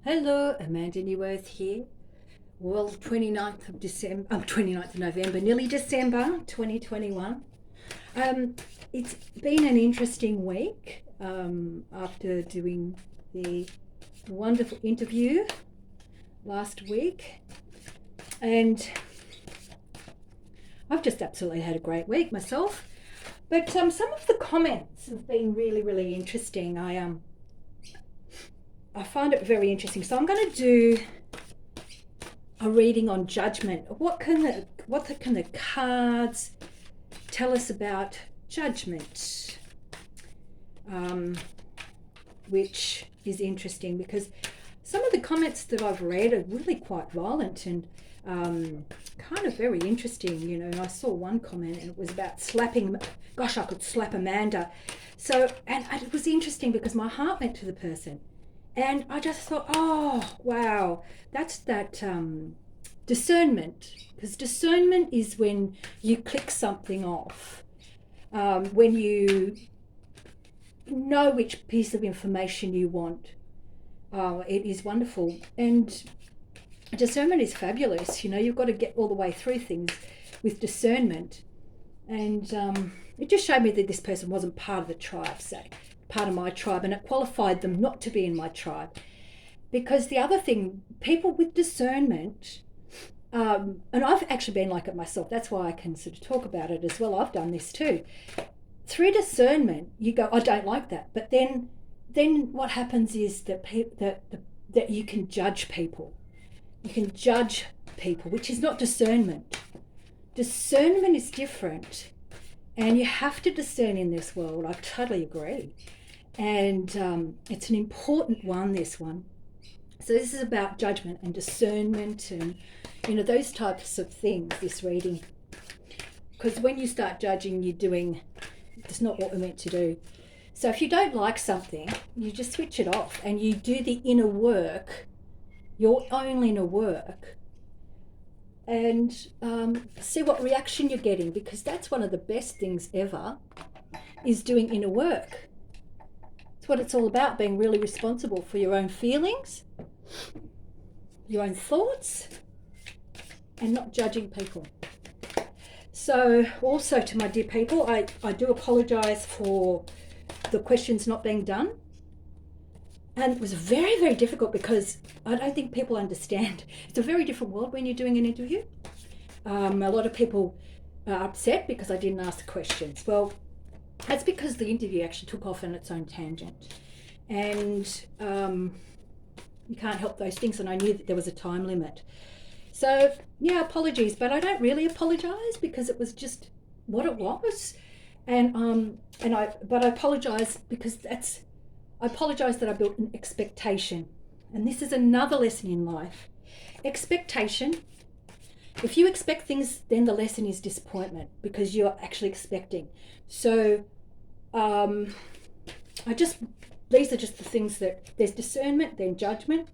Hello, Amanda Newworth here. Well, 29th of November, nearly December 2021. It's been an interesting week after doing the wonderful interview last week. And I've just absolutely had a great week myself. But some of the comments have been really, really interesting. I find it very interesting. So I'm going to do a reading on judgment. What can the cards tell us about judgment? Which is interesting because some of the comments that I've read are really quite violent and kind of very interesting. You know, I saw one comment and it was about slapping. Gosh, I could slap Amanda. So, and it was interesting because my heart went to the person. And I just thought, oh, wow, that's that discernment. Because discernment is when you click something off, when you know which piece of information you want. It is wonderful. And discernment is fabulous. You know, you've got to get all the way through things with discernment. And it just showed me that this person wasn't part of the tribe, say. Part of my tribe, and it qualified them not to be in my tribe. Because the other thing, people with discernment, and I've actually been like it myself, that's why I can sort of talk about it as well. I've done this too. Through discernment, you go, I don't like that. But then what happens is that that you can judge people. You can judge people, which is not discernment. Discernment is different. And you have to discern in this world. I totally agree. And it's an important one, this one. So this is about judgment and discernment and, you know, those types of things, this reading. Because when you start judging, it's not what we're meant to do. So if you don't like something, you just switch it off and you do the inner work, your own inner work, and see what reaction you're getting, because that's one of the best things ever, is doing inner work. It's what it's all about, being really responsible for your own feelings, your own thoughts, and not judging people. So also, to my dear people, I do apologise for the questions not being done. And it was very, very difficult because I don't think people understand. It's a very different world when you're doing an interview. A lot of people are upset because I didn't ask the questions. Well, that's because the interview actually took off on its own tangent. And you can't help those things, and I knew that there was a time limit. So, yeah, apologies, but I don't really apologise because it was just what it was. But I apologise because I apologise that I built an expectation. And this is another lesson in life. Expectation. If you expect things, then the lesson is disappointment because you're actually expecting. So these are just the things that there's discernment, then judgment,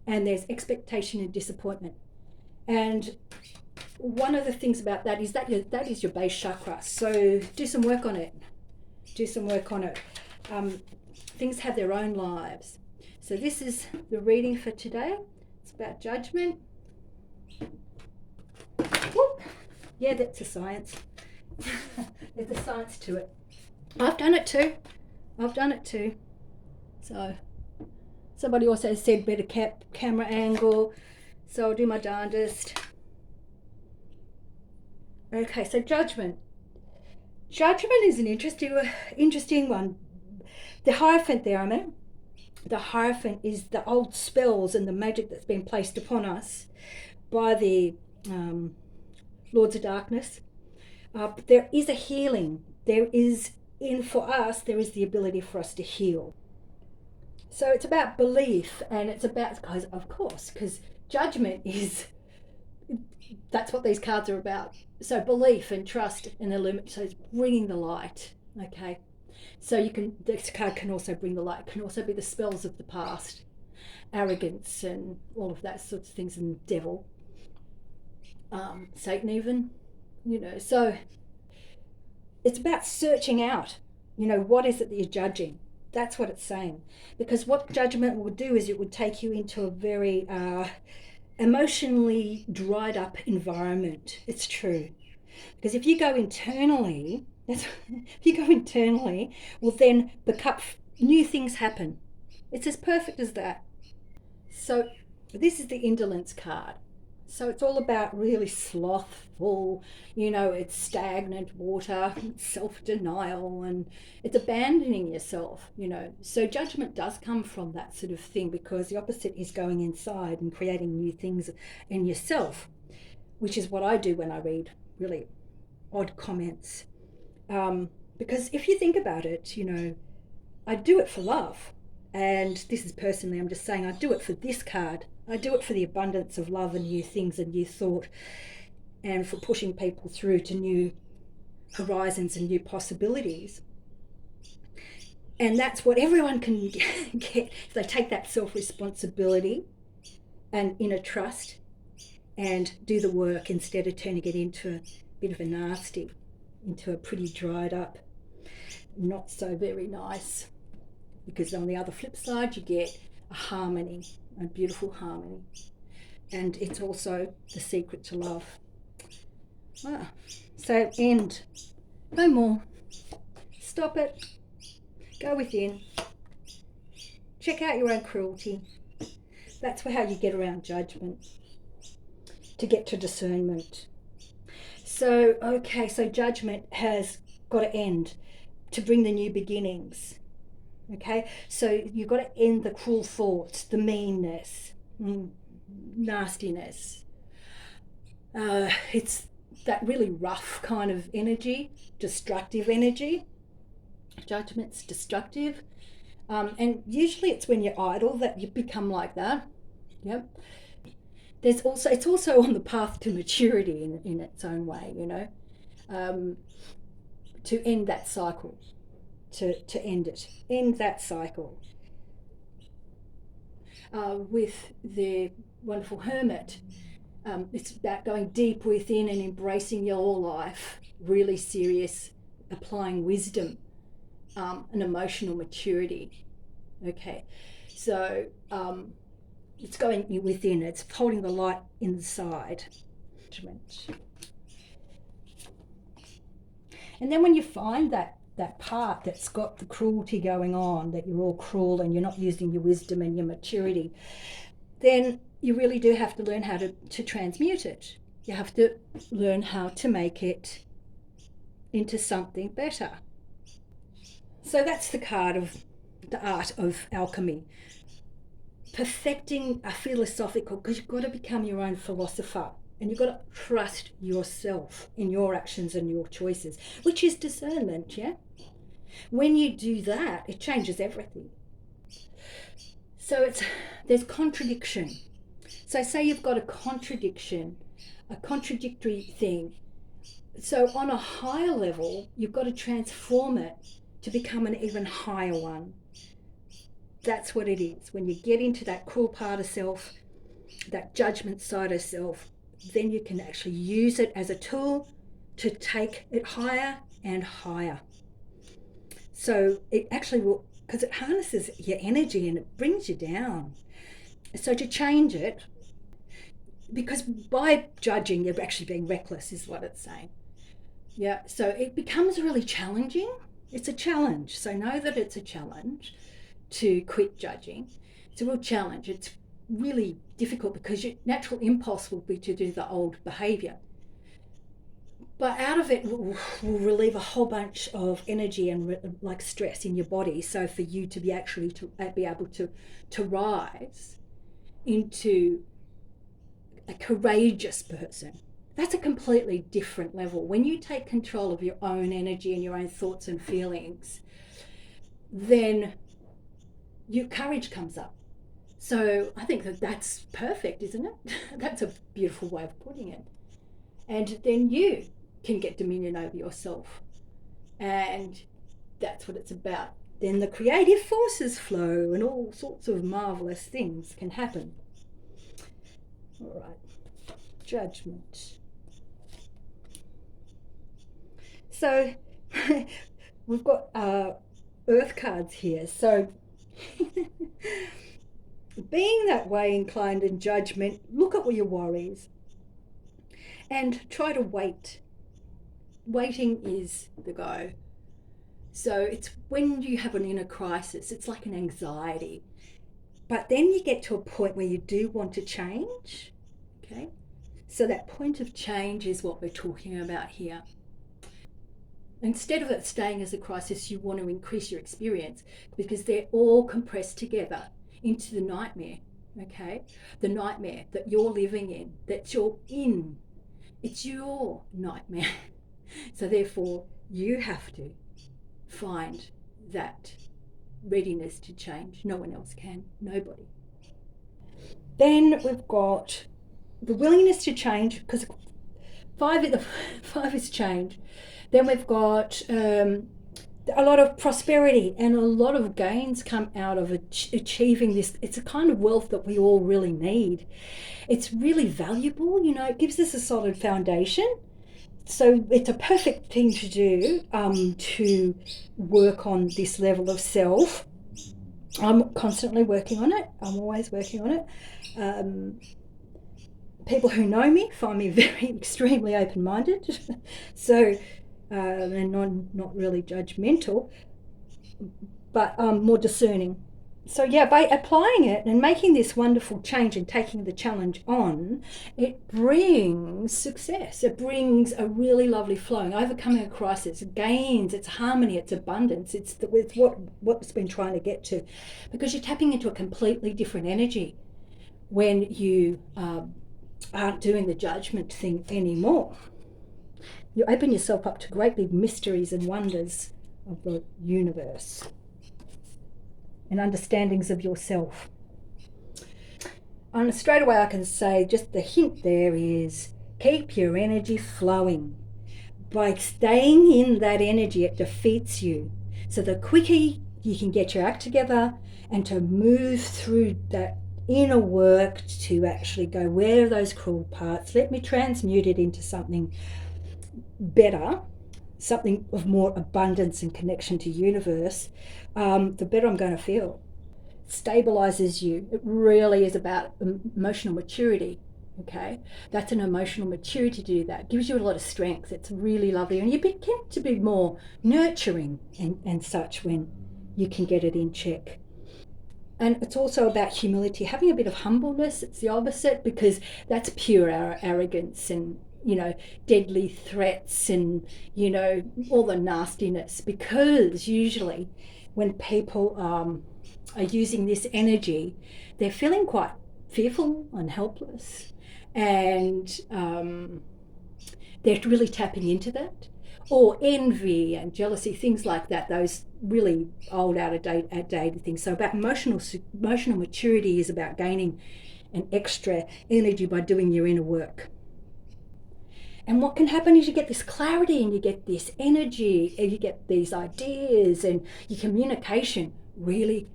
and there's expectation and disappointment. And one of the things about that is that is your base chakra. So do some work on it. Things have their own lives. So this is the reading for today. It's about judgment. Whoop. Yeah, that's a science. There's a science to it. I've done it too. So somebody also said better camera angle. So I'll do my darndest. Okay, so judgment. Judgment is an interesting one. The Hierophant there, the Hierophant is the old spells and the magic that's been placed upon us by the Lords of Darkness. There is a healing. For us, there is the ability for us to heal. So it's about belief, and it's about, because judgment is, that's what these cards are about. So belief and trust and illumination, so it's bringing the light, okay? So this card can also bring the light. It can also be the spells of the past, arrogance and all of that sorts of things, and the devil, Satan even, you know. So it's about searching out, you know, what is it that you're judging? That's what it's saying. Because what judgment would do is it would take you into a very emotionally dried up environment. It's true. Because if you go internally, if you go internally, well then new things happen. It's as perfect as that. So this is the indolence card. So it's all about really slothful, it's stagnant water, it's self-denial, and it's abandoning yourself. So judgment does come from that sort of thing, because the opposite is going inside and creating new things in yourself, which is what I do when I read really odd comments. Because if you think about it, I do it for love. And this is personally, I'm just saying, I do it for this card. I do it for the abundance of love and new things and new thought, and for pushing people through to new horizons and new possibilities. And that's what everyone can get if they take that self-responsibility and inner trust and do the work, instead of turning it into a bit of a nasty, into a pretty dried up, not so very nice. Because on the other flip side, you get a harmony, a beautiful harmony. And it's also the secret to love. So end. No more. Stop it. Go within. Check out your own cruelty. That's how you get around judgment, to get to discernment. So judgment has got to end to bring the new beginnings. Okay, so you've got to end the cruel thoughts, the meanness, nastiness. It's that really rough kind of energy, destructive energy. Judgment's destructive. And usually it's when you're idle that you become like that. Yep. It's also on the path to maturity in its own way, to end that cycle. To end that cycle. With the wonderful hermit, it's about going deep within and embracing your life, really serious, applying wisdom, and emotional maturity. Okay, so it's going within, it's holding the light inside. And then when you find that part that's got the cruelty going on, that you're all cruel and you're not using your wisdom and your maturity, then you really do have to learn how to transmute it. You have to learn how to make it into something better. So that's the card of the art of alchemy. Perfecting a philosophical, because you've got to become your own philosopher. And you've got to trust yourself in your actions and your choices, which is discernment, yeah? When you do that, it changes everything. So there's contradiction. So say you've got a contradiction, a contradictory thing. So on a higher level, you've got to transform it to become an even higher one. That's what it is. When you get into that cruel part of self, that judgment side of self, then you can actually use it as a tool to take it higher and higher. So it actually will, because it harnesses your energy and it brings you down. So to change it, because by judging, you're actually being reckless, is what it's saying. Yeah, so it becomes really challenging. It's a challenge. So know that it's a challenge to quit judging. It's a real challenge. It's really difficult because your natural impulse will be to do the old behaviour. But out of it will relieve a whole bunch of energy and like stress in your body. So for you to be able to rise into a courageous person, that's a completely different level. When you take control of your own energy and your own thoughts and feelings, then your courage comes up. So I think that's perfect, isn't it? That's a beautiful way of putting it. And then you can get dominion over yourself. And that's what it's about. Then the creative forces flow and all sorts of marvelous things can happen. All right. Judgment. So we've got earth cards here. So being that way inclined in judgment, look at your worries and try to wait. Waiting is the go. So it's when you have an inner crisis, it's like an anxiety. But then you get to a point where you do want to change. Okay. So that point of change is what we're talking about here. Instead of it staying as a crisis, you want to increase your experience because they're all compressed together into the nightmare. Okay. The nightmare that you're living in, that you're in. It's your nightmare. So therefore, you have to find that readiness to change. No one else can. Nobody. Then we've got the willingness to change, because five is change. Then we've got a lot of prosperity and a lot of gains come out of achieving this. It's a kind of wealth that we all really need. It's really valuable, you know, it gives us a solid foundation. So it's a perfect thing to do, to work on this level of self. I'm constantly working on it. I'm always working on it. People who know me find me very extremely open-minded, so and not really judgmental, but more discerning. So yeah, by applying it and making this wonderful change and taking the challenge on, it brings success. It brings a really lovely flowing, overcoming a crisis, gains, it's harmony, it's abundance, it's what's been trying to get to, because you're tapping into a completely different energy when you aren't doing the judgment thing anymore. You open yourself up to great big mysteries and wonders of the universe and understandings of yourself. And straight away I can say just the hint there is keep your energy flowing. By staying in that energy, it defeats you. So the quicker you can get your act together and to move through that inner work to actually go, where are those cruel parts? Let me transmute it into something better, something of more abundance and connection to universe, the better I'm going to feel. Stabilizes you. It really is about emotional maturity. Okay, that's an emotional maturity to do that. Gives you a lot of strength. It's really lovely, and you begin to be more nurturing and such when you can get it in check. And it's also about humility, having a bit of humbleness. It's the opposite, because that's pure arrogance and, you know, deadly threats and, you know, all the nastiness. Because usually when people are using this energy, they're feeling quite fearful and helpless, and they're really tapping into that. Or envy and jealousy, things like that, those really old, outdated things. So about emotional maturity is about gaining an extra energy by doing your inner work. And what can happen is you get this clarity and you get this energy and you get these ideas, and your communication really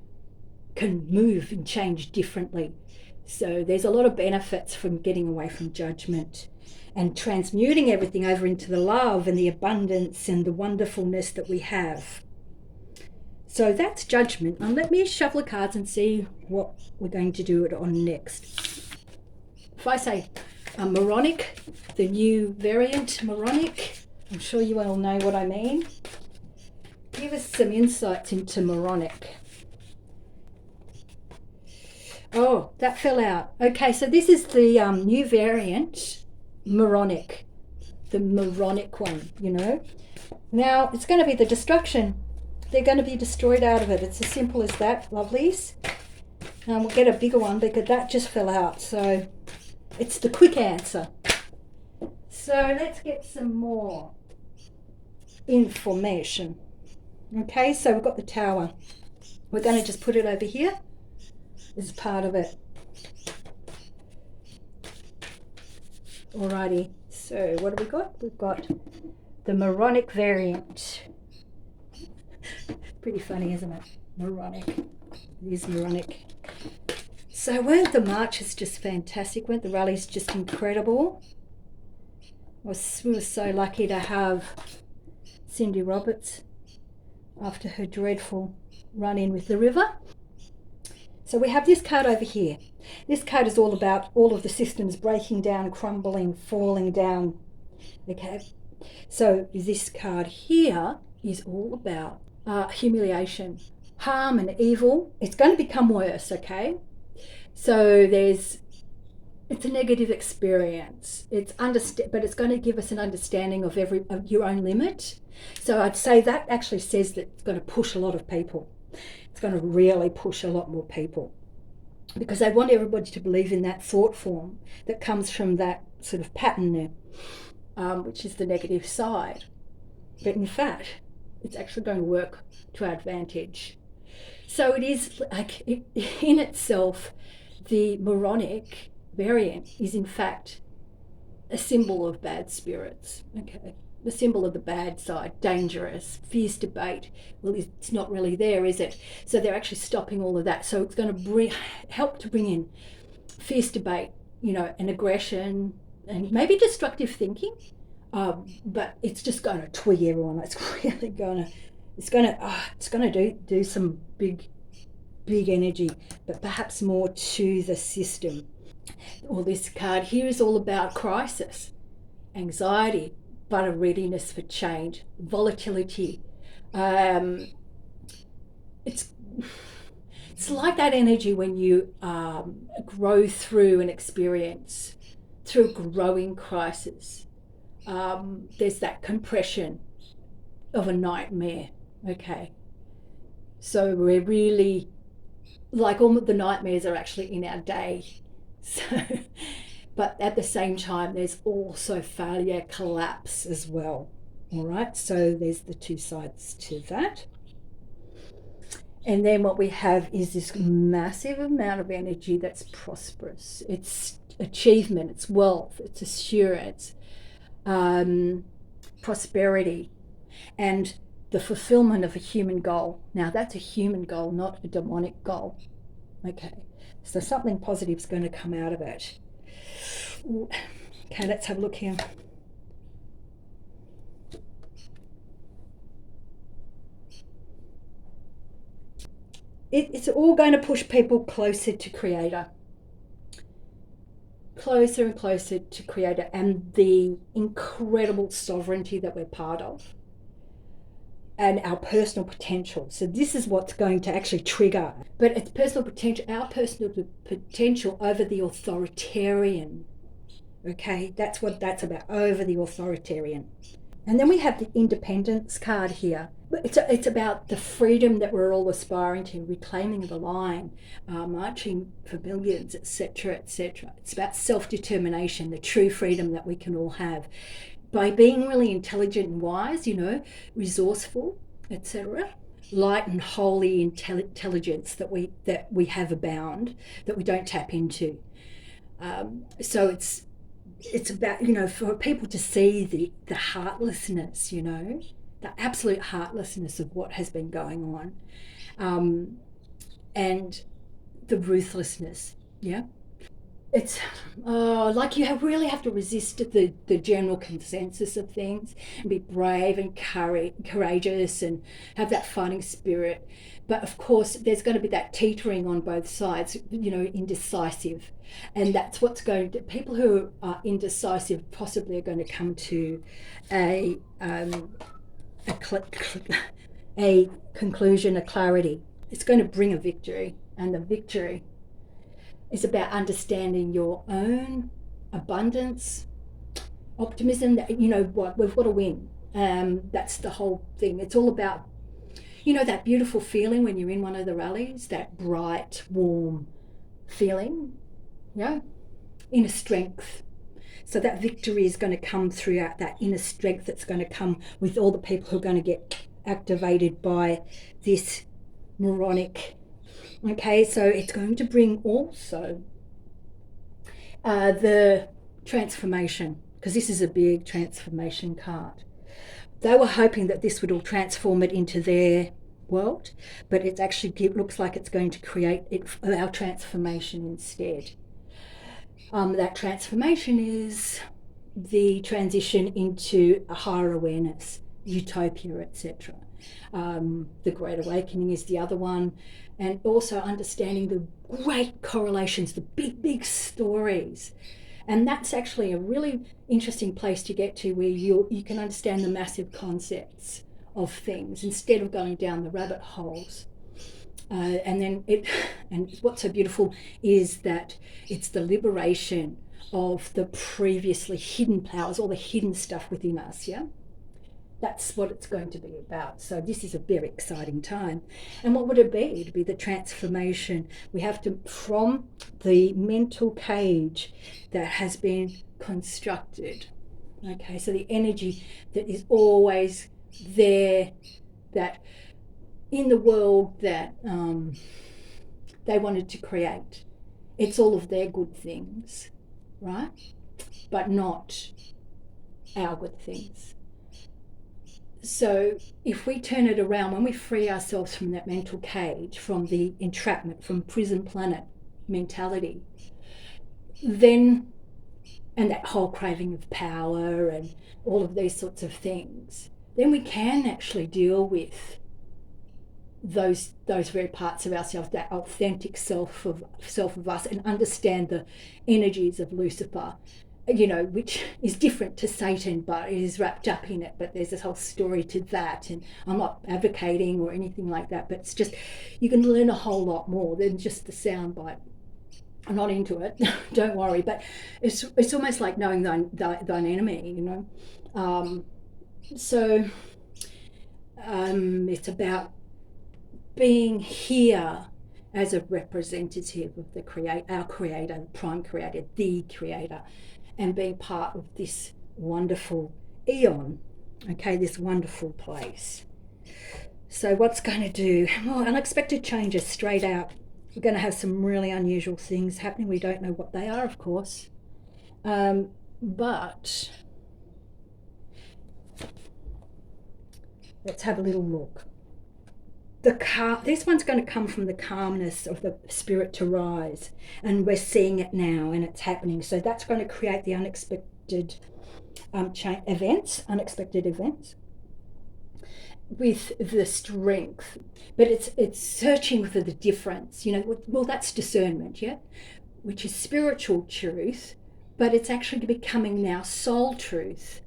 can move and change differently. So there's a lot of benefits from getting away from judgment and transmuting everything over into the love and the abundance and the wonderfulness that we have. So that's judgment. And let me shuffle the cards and see what we're going to do it on next. If I say moronic, the new variant moronic, I'm sure you all know what I mean. Give us some insights into moronic. Oh, that fell out. Okay, so this is the new variant, moronic, the moronic one, you know. Now, it's going to be the destruction. They're going to be destroyed out of it. It's as simple as that, lovelies. We'll get a bigger one because that just fell out. So it's the quick answer. So let's get some more information. Okay, so we've got the Tower. We're going to just put it over here as part of it. Alrighty, so what have we got? We've got the moronic variant. Pretty funny, isn't it? Moronic. It is moronic. So weren't the marches just fantastic? Weren't the rallies just incredible? We were so lucky to have Cindy Roberts after her dreadful run-in with the river. So we have this card over here. This card is all about all of the systems breaking down, crumbling, falling down. Okay, so this card here is all about humiliation, harm and evil. It's going to become worse, okay? So it's a negative experience. But it's going to give us an understanding of your own limit. So I'd say that actually says that it's going to push a lot of people. It's going to really push a lot more people, because they want everybody to believe in that thought form that comes from that sort of pattern there, which is the negative side. But in fact, it's actually going to work to our advantage. So it is like, in itself, the moronic variant is in fact a symbol of bad spirits. Okay, the symbol of the bad side, dangerous, fierce debate. Well, it's not really there, is it? So they're actually stopping all of that. So it's going to help to bring in fierce debate, and aggression, and maybe destructive thinking. But it's just going to twig everyone. It's really going to do some big energy, but perhaps more to the system. Well, this card here is all about crisis, anxiety, but a readiness for change, volatility. It's like that energy when you grow through an experience, through growing crisis. There's that compression of a nightmare. Okay, so we're really, like, all the nightmares are actually in our day. So, but at the same time, there's also failure, collapse as well. All right, so there's the two sides to that. And then what we have is this massive amount of energy that's prosperous. It's achievement, it's wealth, it's assurance, prosperity, and the fulfillment of a human goal. Now, that's a human goal, not a demonic goal. Okay, so something positive is going to come out of it. Okay, let's have a look here. It's all going to push people closer to Creator. Closer and closer to Creator and the incredible sovereignty that we're part of, and our personal potential. So this is what's going to actually trigger. But it's personal potential, our personal potential over the authoritarian. Okay, that's what that's about, over the authoritarian. And then we have the independence card here. It's about the freedom that we're all aspiring to, reclaiming the line, marching for millions, etc., etc. It's about self-determination, the true freedom that we can all have by being really intelligent and wise, resourceful, etc. Light and holy intelligence that we have abound, that we don't tap into. So it's about, for people to see the heartlessness, the absolute heartlessness of what has been going on, and the ruthlessness. Yeah, it's like you really have to resist the general consensus of things and be brave and courageous and have that fighting spirit. But of course, there's going to be that teetering on both sides, indecisive. And that's what's going to, people who are indecisive possibly are going to come to a conclusion, a clarity. It's going to bring a victory, and the victory is about understanding your own abundance, optimism, that what we've got to win. That's the whole thing. It's all about, that beautiful feeling when you're in one of the rallies, that bright, warm feeling, inner strength. So that victory is going to come throughout that inner strength that's going to come with all the people who are going to get activated by this moronic. Okay, so it's going to bring also the transformation, because this is a big transformation card. They were hoping that this would all transform it into their world, but it actually looks like it's going to create our transformation instead. That transformation is the transition into a higher awareness, utopia, etc. The Great Awakening is the other one. And also understanding the great correlations, the big stories. And that's actually a really interesting place to get to, where you can understand the massive concepts of things instead of going down the rabbit holes. And what's so beautiful is that it's the liberation of the previously hidden powers, all the hidden stuff within us, yeah? That's what it's going to be about. So this is a very exciting time. And what would it be? It'd be the transformation. We have to, from the mental cage that has been constructed, okay, so the energy that is always there, that in the world that they wanted to create. It's all of their good things, right? But not our good things. So if we turn it around, when we free ourselves from that mental cage, from the entrapment, from prison planet mentality, then, and that whole craving of power and all of these sorts of things, then we can actually deal with those very parts of ourselves, that authentic self of us, and understand the energies of Lucifer, which is different to Satan, but it is wrapped up in it. But there's this whole story to that, and I'm not advocating or anything like that, but it's just, you can learn a whole lot more than just the soundbite. I'm not into it, don't worry, but it's almost like knowing thine enemy, So it's about being here as a representative of our creator, the prime creator, the creator, and being part of this wonderful eon, okay, this wonderful place. So what's going to do? Well, unexpected changes straight out. We're going to have some really unusual things happening. We don't know what they are, of course, but let's have a little look. This one's going to come from the calmness of the spirit to rise, and we're seeing it now, and it's happening. So that's going to create the unexpected unexpected events with the strength. But it's searching for the difference. Well, that's discernment, yeah, which is spiritual truth, but it's actually becoming now soul truth.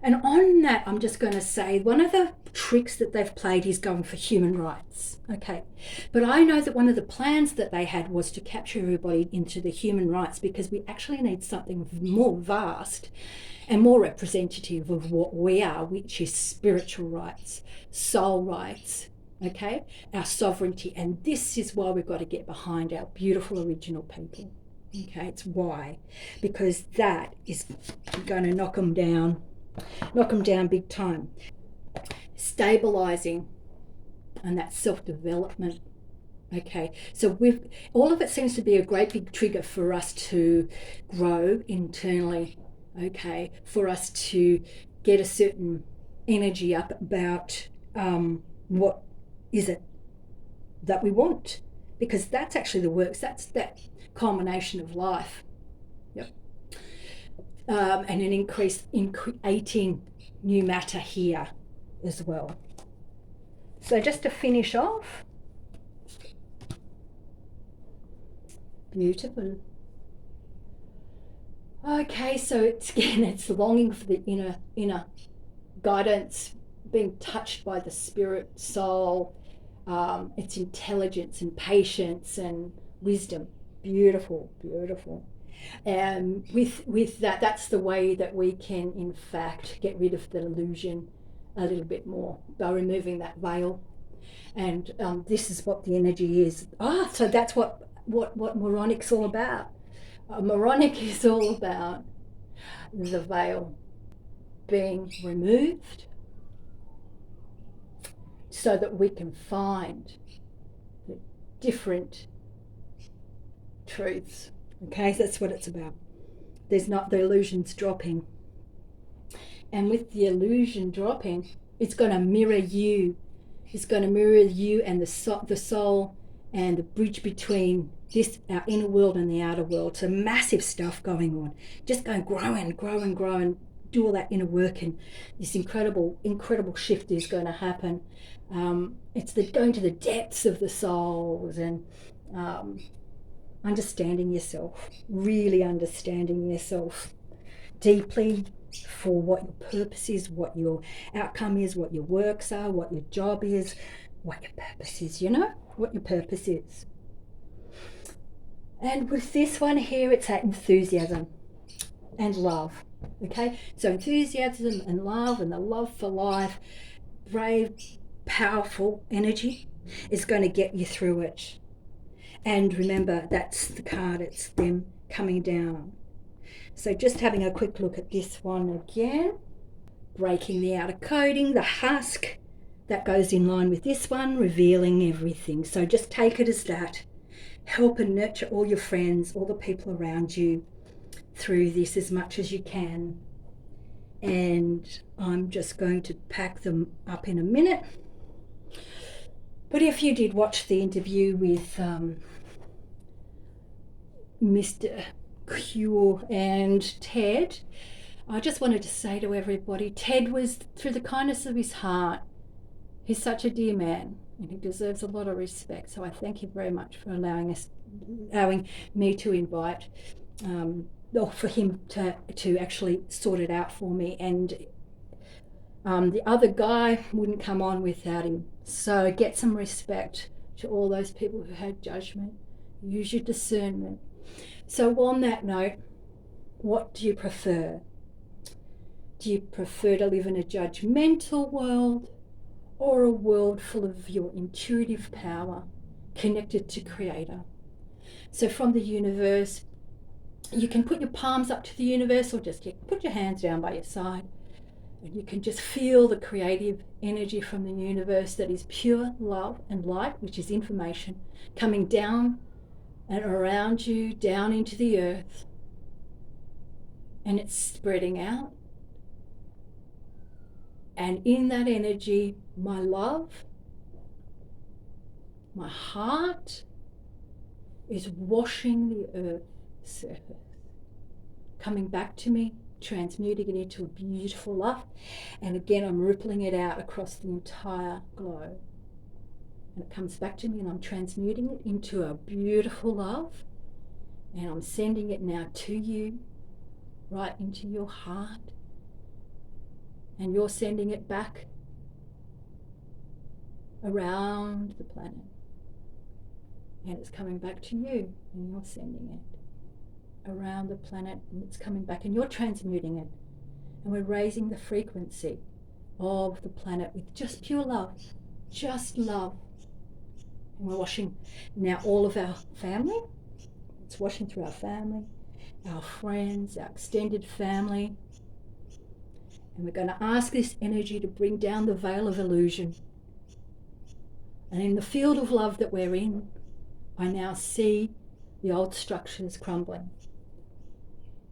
And on that, I'm just going to say, one of the tricks that they've played is going for human rights, okay? But I know that one of the plans that they had was to capture everybody into the human rights, because we actually need something more vast and more representative of what we are, which is spiritual rights, soul rights, okay? Our sovereignty. And this is why we've got to get behind our beautiful original people, okay? It's why, because that is going to knock them down big time. Stabilizing, and that self-development, okay? So all of it seems to be a great big trigger for us to grow internally, okay? For us to get a certain energy up about what is it that we want, because that's actually the works, that's that culmination of life. Yep. And an increase in creating new matter here as well. So just to finish off, beautiful. Okay, so it's longing for the inner guidance, being touched by the spirit, soul, it's intelligence and patience and wisdom. Beautiful, beautiful. And with that's the way that we can, in fact, get rid of the illusion a little bit more, by removing that veil. And this is what the energy is. So that's what Moronic's all about. Moronic is all about the veil being removed, so that we can find the different truths. Okay, that's what it's about. There's not the illusions dropping. And with the illusion dropping, it's going to mirror you. It's going to mirror you and the soul, and the bridge between our inner world and the outer world. So massive stuff going on. Just going growing, do all that inner work, and this incredible shift is going to happen. It's going to the depths of the souls, and understanding yourself, really understanding yourself deeply for what your purpose is, what your outcome is, what your works are, what your job is, what your purpose is, what your purpose is. And with this one here, it's that enthusiasm and love. Okay, so enthusiasm and love, and the love for life, brave, powerful energy is going to get you through it. And remember, that's the card, it's them coming down. So just having a quick look at this one again. Breaking the outer coating, the husk, that goes in line with this one, revealing everything. So just take it as that. Help and nurture all your friends, all the people around you through this as much as you can. And I'm just going to pack them up in a minute. But if you did watch the interview with Mr. Cure and Ted, I just wanted to say to everybody, Ted was, through the kindness of his heart, he's such a dear man and he deserves a lot of respect. So I thank you very much for allowing me to invite, or for him to actually sort it out for me. And the other guy wouldn't come on without him. So get some respect to all those people who had judgment. Use your discernment. So on that note, what do you prefer? Do you prefer to live in a judgmental world, or a world full of your intuitive power connected to Creator? So from the universe, you can put your palms up to the universe, or just put your hands down by your side, and you can just feel the creative energy from the universe that is pure love and light, which is information, coming down and around you, down into the earth, and it's spreading out. And in that energy, my love, my heart is washing the earth's surface, coming back to me, transmuting it into a beautiful love. And again, I'm rippling it out across the entire globe. And it comes back to me, and I'm transmuting it into a beautiful love. And I'm sending it now to you, right into your heart. And you're sending it back around the planet. And it's coming back to you, and you're sending it around the planet, and it's coming back, and you're transmuting it. And we're raising the frequency of the planet with just pure love, just love. And we're washing now all of our family. It's washing through our family, our friends, our extended family. And we're going to ask this energy to bring down the veil of illusion. And in the field of love that we're in, I now see the old structures crumbling.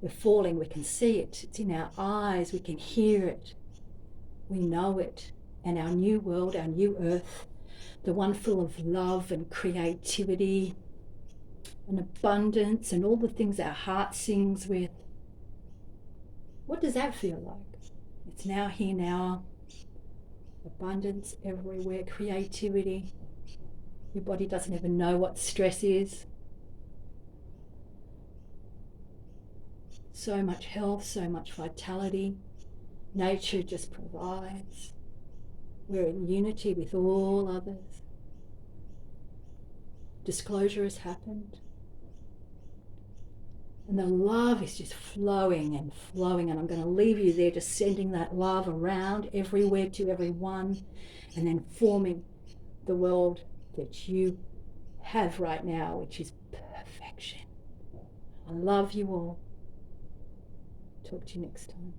They're falling. We can see it. It's in our eyes. We can hear it. We know it. And our new world, our new earth, the one full of love and creativity and abundance and all the things our heart sings with. What does that feel like? It's now here now. Abundance everywhere, creativity. Your body doesn't even know what stress is. So much health, so much vitality. Nature just provides. We're in unity with all others. Disclosure has happened. And the love is just flowing and flowing, and I'm going to leave you there just sending that love around everywhere to everyone, and then forming the world that you have right now, which is perfection. I love you all. Talk to you next time.